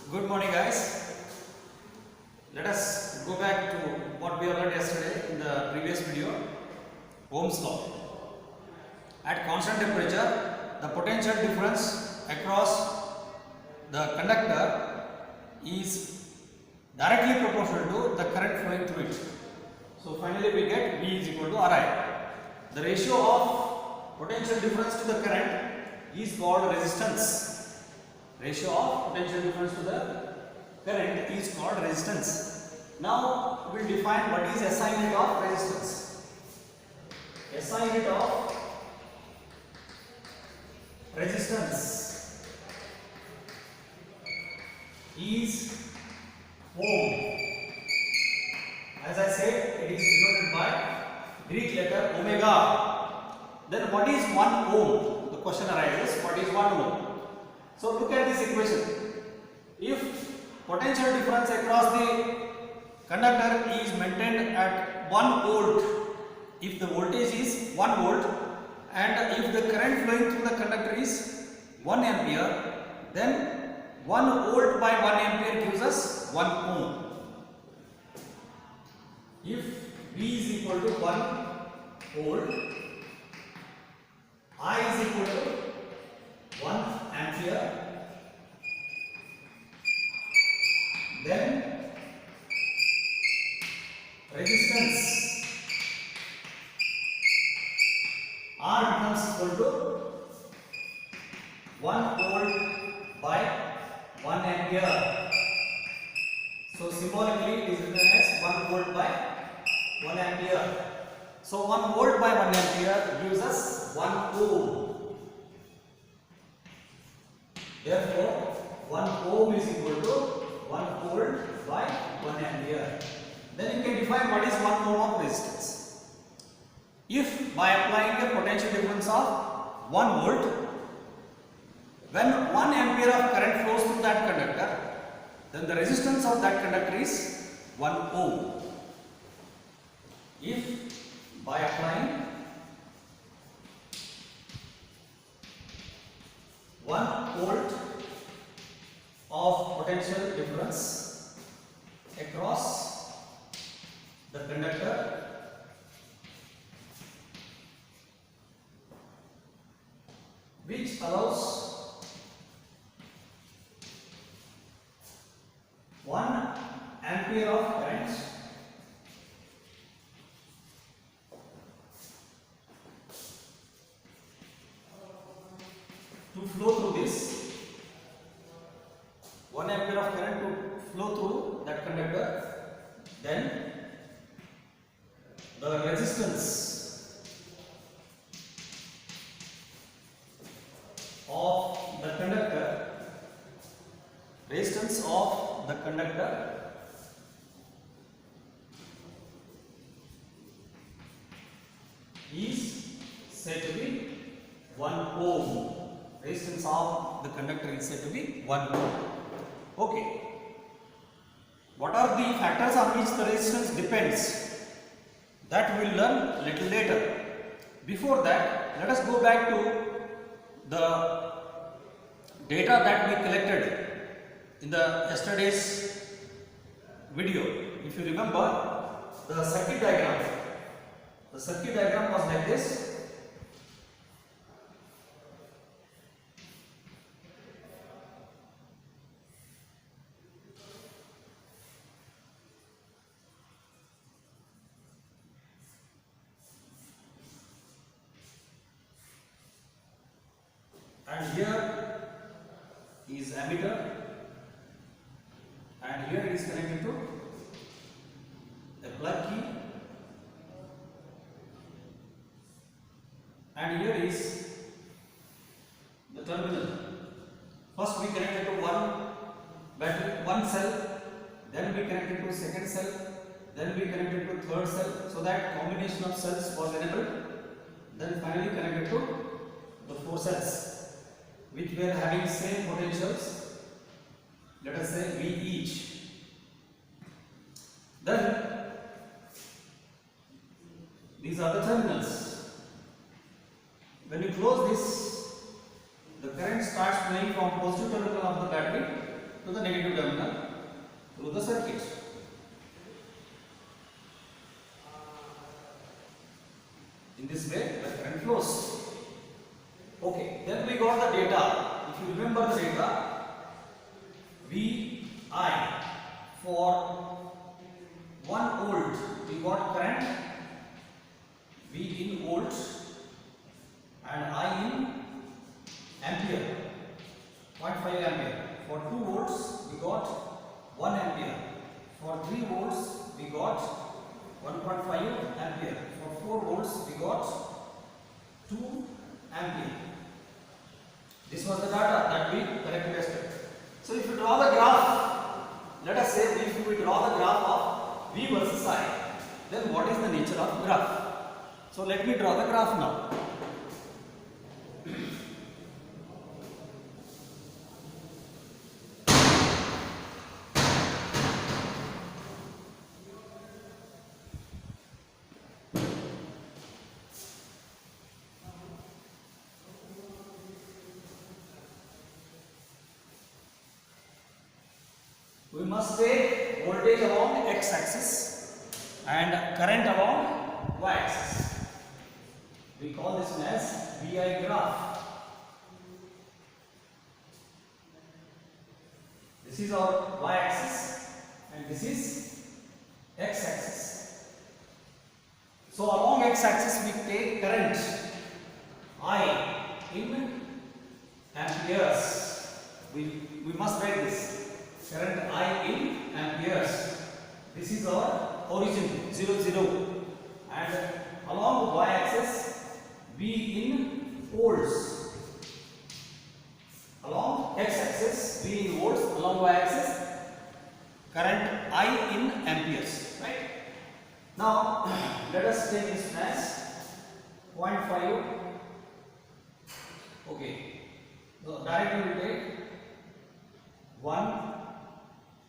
Good morning, guys. Let us go back to what we learned yesterday in the previous video. Ohm's law. At constant temperature, the potential difference across the conductor is directly proportional to the current flowing through it. So finally we get V is equal to Ri. The ratio of potential difference to the current is called resistance. Ratio of potential difference to the current is called resistance. Now we will define what is SI unit of resistance. SI unit of resistance is ohm. As I said, it is denoted by Greek letter omega. Then what is 1 ohm? The question arises, what is 1 ohm? So look at this equation. If potential difference across the conductor is maintained at 1 volt, if the voltage is 1 volt and if the current flowing through the conductor is 1 ampere, then 1 volt by 1 ampere gives us 1 ohm. If V is equal to 1 volt, I is equal to 1 ampere, then resistance R becomes equal to 1 volt by 1 ampere. So symbolically it is written as 1 volt by 1 ampere. So 1 volt by 1 ampere gives us 1 ohm. Therefore, 1 ohm is equal to 1 volt by 1 ampere. Then you can define what is 1 ohm of resistance. If by applying a potential difference of 1 volt, when 1 ampere of current flows through that conductor, then the resistance of that conductor is 1 ohm. If by applying 1 volt of potential difference across the conductor, which allows 1 ampere of current to flow through this, 1 ampere of current to flow through that conductor, then the resistance of the conductor, is said to be 1 ohm. Resistance of the conductor is said to be 1 ohm. Okay. What are the factors on which the resistance depends? That we will learn little later. Before that, let us go back to the data that we collected in the yesterday's video. If you remember, the circuit diagram was like this. And here is ammeter, and here it is connected to a plug key, and here is the terminal. First we connected to one battery, one cell, then we connected to second cell, then we connected to third cell, so that combination of cells was enabled. Then finally connected to the 4 cells, which were having same potentials, let us say V each. Then these are the terminals. When you close this, the current starts flowing from positive terminal of the battery to the negative terminal through the circuit. In this way, the current flows. Okay, then we got the data. If you remember the data, VI for 1 volt, we got current V in volts and I in ampere, 0.5 ampere. For 2 volts, we got 1 ampere. For 3 volts, we got 1.5 ampere. For 4 volts, we got 2 ampere. This was the data that we correctly tested. So if you draw the graph, let us say if we draw the graph of V versus I, then what is the nature of graph? So let me draw the graph now. We must take voltage along x-axis and current along y-axis. We call this one as VI graph. This is our y-axis and this is x-axis. So along x-axis we take current I in amperes. We must write this. Current I in amperes. This is our origin 0, 0. And along the y-axis V in volts. Along x-axis V in volts. Along y-axis current I in amperes. Right? Now let us take this as 0.5. Okay. So directly we take 1,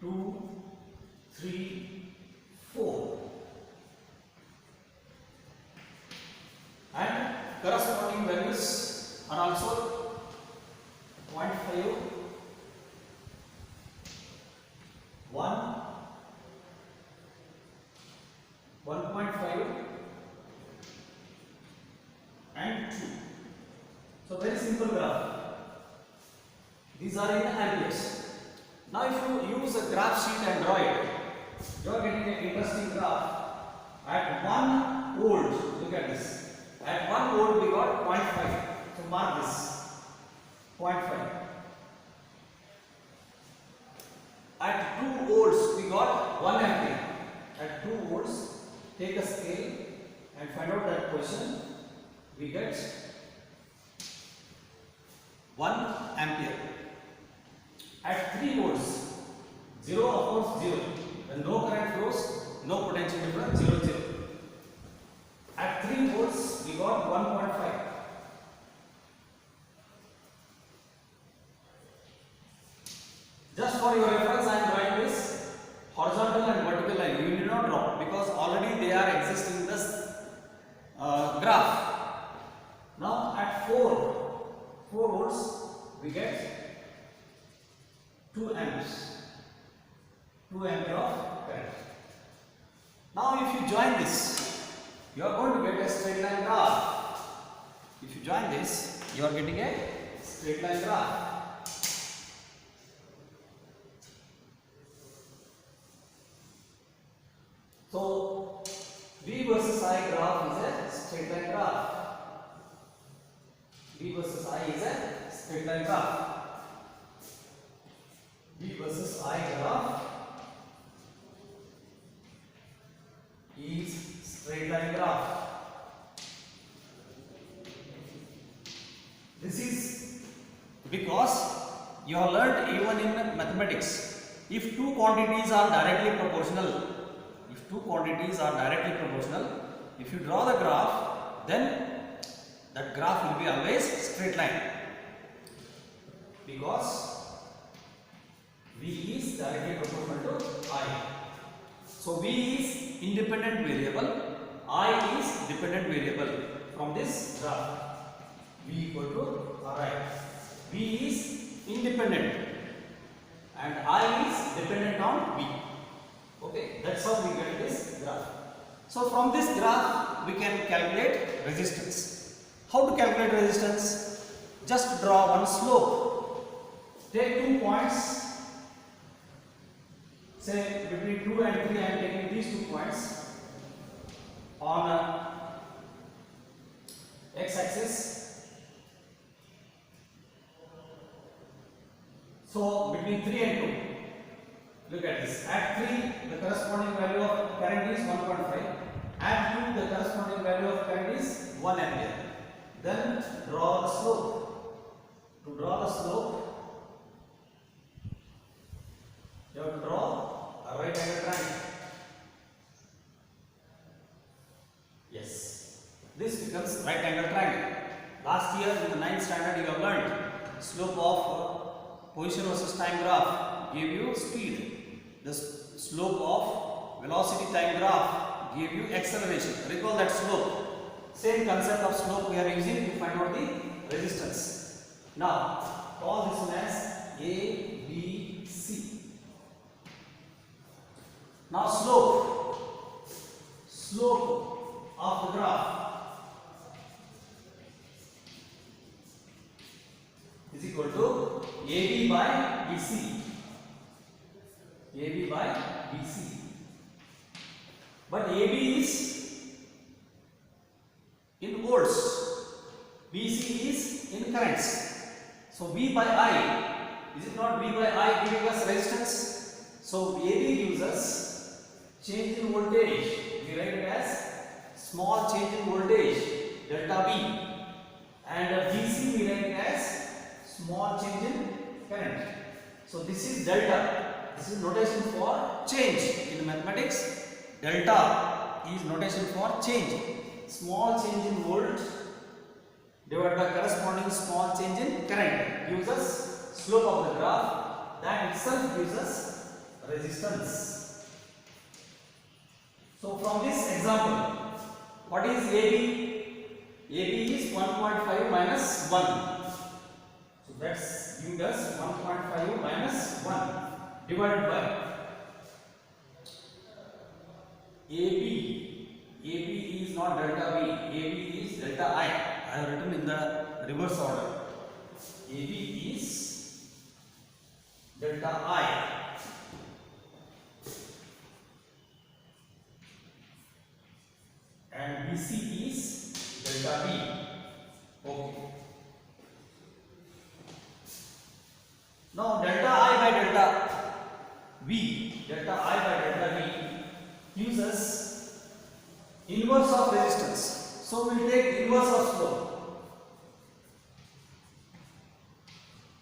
2, 3, 4 and corresponding values are also 0.5, 1, 1.5 and 2. So very simple graph. These are in amperes. Now if you use a graph sheet and draw it, you are getting an interesting graph. At 1 volt, look at this. At 1 volt we got 0.5. So mark this, 0.5. At 2 volts we got 1 ampere. At 2 volts, take a scale and find out that position. We get 1 ampere. At 3 volts, 0 of course 0. When no current flows, no potential difference, 0, 0. At 3 volts, we got 1.5. Just for your reference, I am drawing this horizontal and vertical line. You need not draw because already they are existing in this graph. Now at 4 volts, we get 2 amps, 2 ampere of current. Now if you join this, you are going to get a straight line graph. If you join this, you are getting a straight line graph. So V versus I graph is a straight line graph. V versus I is a straight line graph. V versus I graph is straight line graph. This is because you have learnt even in mathematics, if two quantities are directly proportional, if you draw the graph, then that graph will be always straight line because V is directly proportional to I. So V is independent variable, I is dependent variable from this graph. V equal to Ri. V is independent and I is dependent on V. Okay, that's how we get this graph. So from this graph we can calculate resistance. How to calculate resistance? Just draw one slope. Take 2 points. Say between 2 and 3 I am taking these 2 points on x-axis. So between 3 and 2, look at this. At 3 the corresponding value of current is 1.5. At 2 the corresponding value of current is 1 ampere. Then draw the slope. To draw the slope, you have to draw a right angle triangle. Yes, this becomes right angle triangle. Last year in the 9th standard you have learned slope of position versus time graph gave you speed. The slope of velocity time graph gave you acceleration. Recall that slope. Same concept of slope we are using to find out the resistance. Now call this one as A, B, C. Now slope of the graph is equal to AB by BC. AB by BC. But AB is in volts, BC is in currents. So V by I, is it not V by I giving us resistance? So AB gives us change in voltage. We write it as small change in voltage, delta V. And BC we write it as small change in current. So this is delta. This is notation for change. In mathematics, delta is notation for change. Small change in volt divided by corresponding small change in current gives us slope of the graph. That itself gives us resistance. So from this example, what is AB? AB is 1.5 minus 1. So that's gives us 1.5 minus 1 divided by AB. AB is not delta V, AB is delta I. I have written in the reverse order. AB is delta I. And BC is delta V. Okay. Now delta I by delta V, delta I by delta V gives us inverse of resistance. So we will take inverse of slope.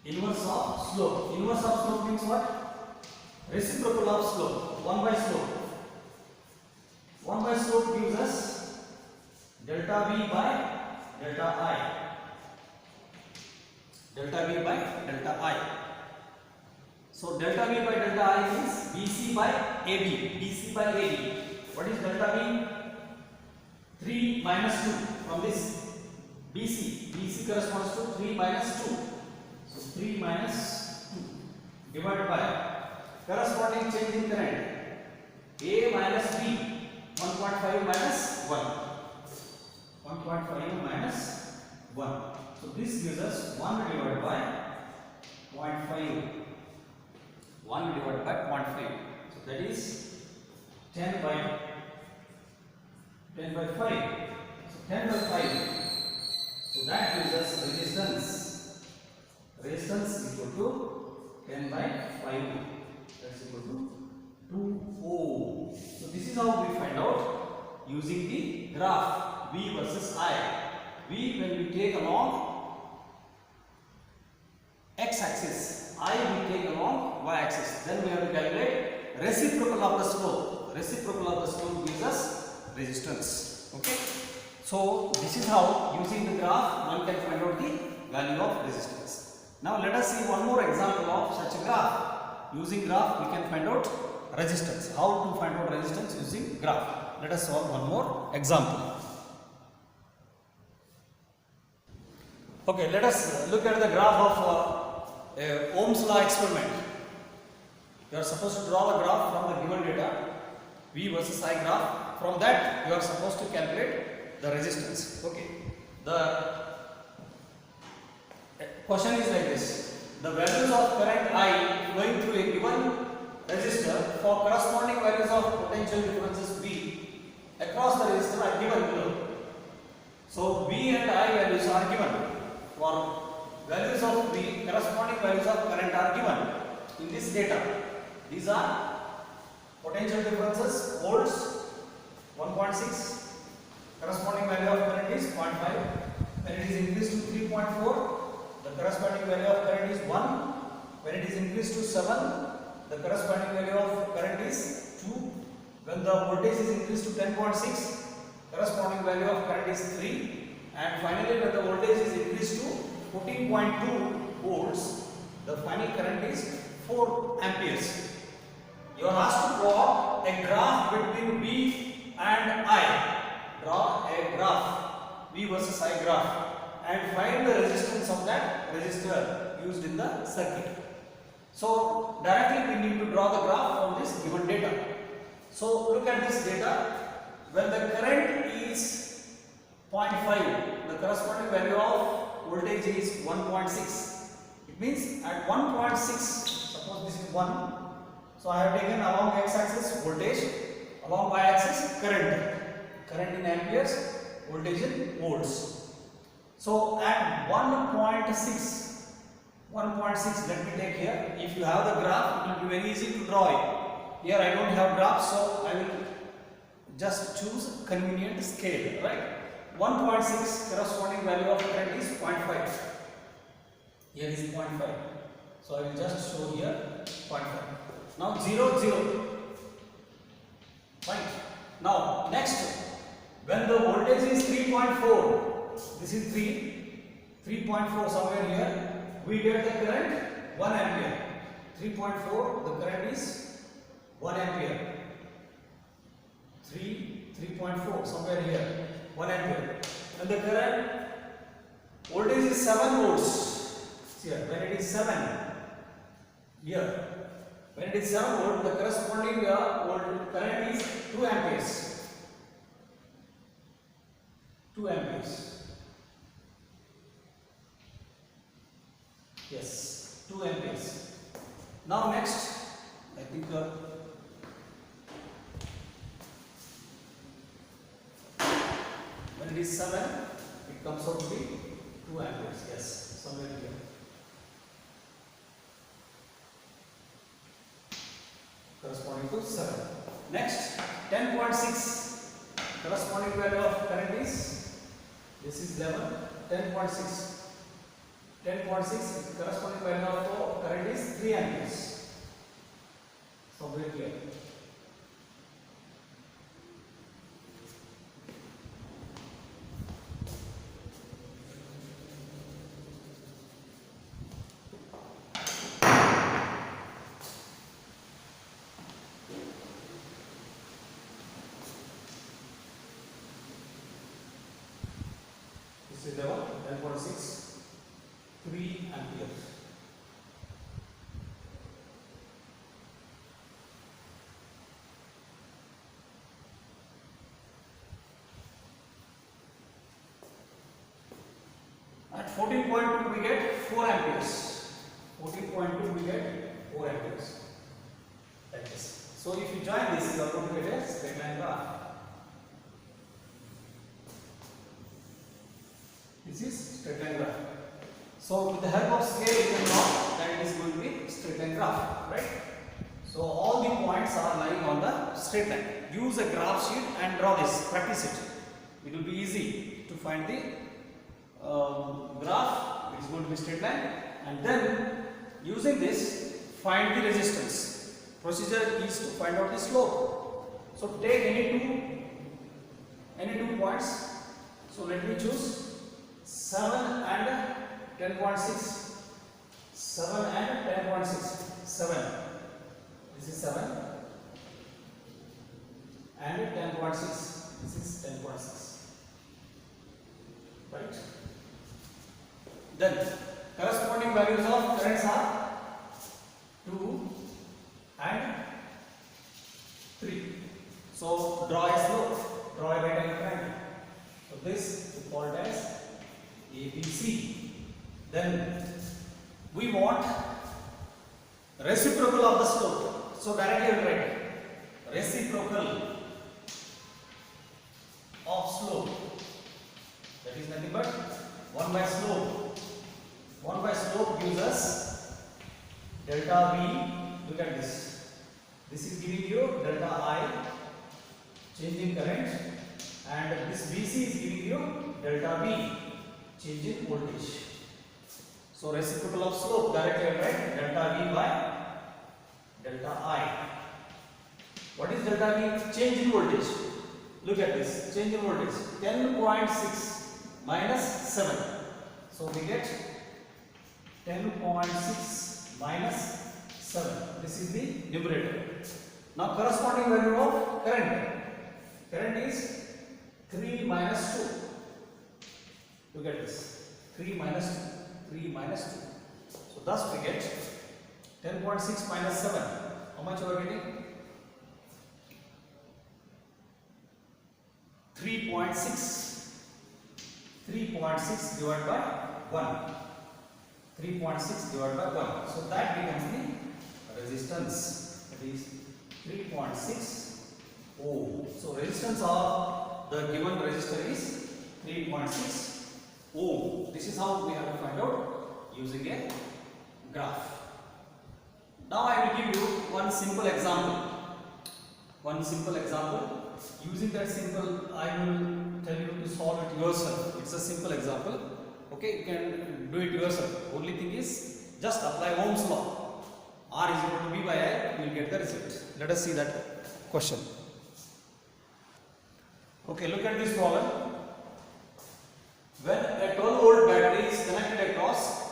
Inverse of slope. Inverse of slope means what? Reciprocal of slope. 1 by slope. 1 by slope gives us delta V by delta I. Delta V by delta I. So delta V by delta I is BC by AB. BC by AB. What is delta V? 3 minus 2 from this BC. BC corresponds to 3 minus 2. So 3 minus 2 divided by corresponding change in current A minus B. 1.5 minus 1. 1.5 minus 1. So this gives us 1 divided by 0.5. 1 divided by 0.5. So that is 10 by 5. So 10 by 5. So that gives us resistance. Resistance is equal to 10 by 5. That's equal to 2 ohm. So this is how we find out using the graph V versus I. V when we take along x-axis, I we take along y-axis. Then we have to calculate reciprocal of the slope. Reciprocal of the slope gives us resistance. Okay. So this is how using the graph one can find out the value of resistance. Now let us see one more example of such a graph. Using graph we can find out resistance. How to find out resistance using graph? Let us solve one more example. Okay, let us look at the graph of Ohm's law experiment. You are supposed to draw the graph from the given data, V versus I graph. From that, you are supposed to calculate the resistance. Okay. The question is like this: the values of current I going through a given resistor for corresponding values of potential differences V across the resistor are given below. So V and I values are given. For values of V, corresponding values of current are given in this data. These are potential differences, volts 1.6, corresponding value of current is 0.5. When it is increased to 3.4, the corresponding value of current is 1. When it is increased to 7, the corresponding value of current is 2. When the voltage is increased to 10.6, corresponding value of current is 3. And finally, when the voltage is increased to 14.2 volts, the final current is 4 amperes. You are asked to draw a graph between V and I. Draw a graph, V versus I graph, and find the resistance of that resistor used in the circuit. So directly we need to draw the graph from this given data. So look at this data. When the current is 0.5, the corresponding value of voltage is 1.6. It means at 1.6, suppose this is 1. So I have taken along x-axis voltage, along y-axis current. Current in amperes, voltage in volts. So at 1.6, let me take here. If you have the graph, it will be very easy to draw it. Here I don't have graph, so I will just choose convenient scale, right? 1.6 corresponding value of current is 0.5. Here is 0.5. So I will just show here 0.5. Now 0, 0. Fine. Now next, when the voltage is 3.4, this is 3.4 somewhere here, we get the current 1 ampere. 3.4, the current is 1 ampere. 3.4 somewhere here, 1 ampere. And the current voltage is 7 volts. Here, when it is 7, here, when it is 7 volt, the corresponding current is 2 amperes. 2 amperes. Yes, 2 amperes. Now next, I think when it is 7, it comes out to be 2 amperes. Yes, somewhere here. Corresponding to 7. Next, 10.6. Corresponding value of current is, this is 11. 10.6. 10.6, corresponding value of current is 3 amperes. Somewhere here. This is level 10.6, 3 amperes. At 14.2 we get 4 amperes. 14.2 we get 4 amperes. Like this. So if you join this, you are going to get a straight line graph. This is straight line graph. So with the help of scale, you can know that it is going to be straight line graph, right? So all the points are lying on the straight line. Use a graph sheet and draw this. Practice it. It will be easy to find the graph. It is going to be straight line, and then using this, find the resistance. Procedure is to find out the slope. So take any two points. So let me choose 7 and 10.6. 7 and 10.6. 7. This is 7 and 10.6. This is 10.6. Right. Then corresponding values of currents are 2 So draw a slope, draw a right angle triangle. So this is called as ABC. Then we want reciprocal of the slope. So directly we will write reciprocal of slope. That is nothing but 1 by slope. 1 by slope gives us delta V. Look at this. This is giving you delta I, change in current, and this BC is giving you delta V, change in voltage. So reciprocal of slope, directly I write delta V by delta I. What is delta V? Change in voltage. Look at this, change in voltage, 10.6 minus 7. So we get 10.6 minus 7. This is the numerator. Now corresponding value of current. Current is 3 minus 2. Look at this, 3 minus 2. 3 minus 2. So thus we get 10.6 minus 7. How much you are getting? 3.6. 3.6 divided by 1. 3.6 divided by 1. So that becomes the resistance. That is 3.6 ohm. So resistance of the given resistor is 3.6 ohm. This is how we have to find out using a graph. Now I will give you one simple example. One simple example. Using that simple, I will tell you to solve it yourself. It's a simple example. Okay, you can do it yourself. Only thing is just apply Ohm's law. R is equal to V by I. You will get the result. Let us see that question. Okay, look at this problem. When a 12 volt battery is connected across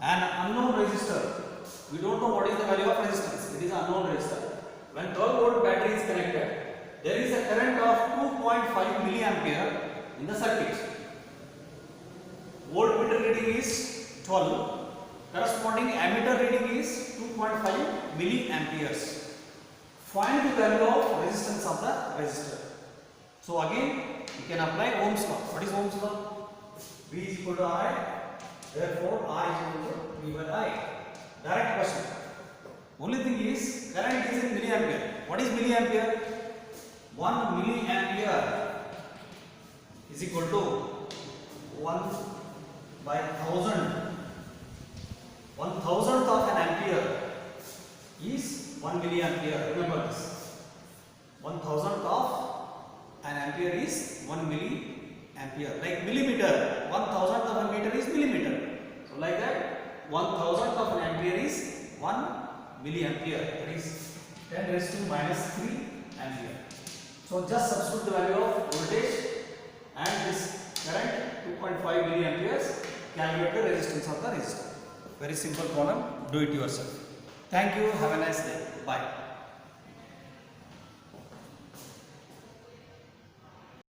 an unknown resistor, we don't know what is the value of resistance. It is an unknown resistor. When 12 volt battery is connected, there is a current of 2.5 milliampere in the circuit. Voltmeter reading is 12. Corresponding ammeter reading is 2.5 milliamperes. Find the value of resistance of the resistor. So again, you can apply Ohm's law. What is Ohm's law? V is equal to I. Therefore, I is equal to V by I. Direct question. Only thing is, current is in milliampere. What is milliampere? 1 milliampere is equal to 1 by 1000. 1,000th of an ampere is 1 milliampere. Remember this. 1,000th of an ampere is 1 milliampere. Like millimeter, 1,000th of a meter is millimeter. So like that, 1,000th of an ampere is 1 milliampere. That is 10 raised to minus 3 ampere. So just substitute the value of voltage and this current 2.5 milliamperes. Calculate the resistance of the resistor. Very simple problem. Do it yourself. Thank you. Have a nice day. Bye.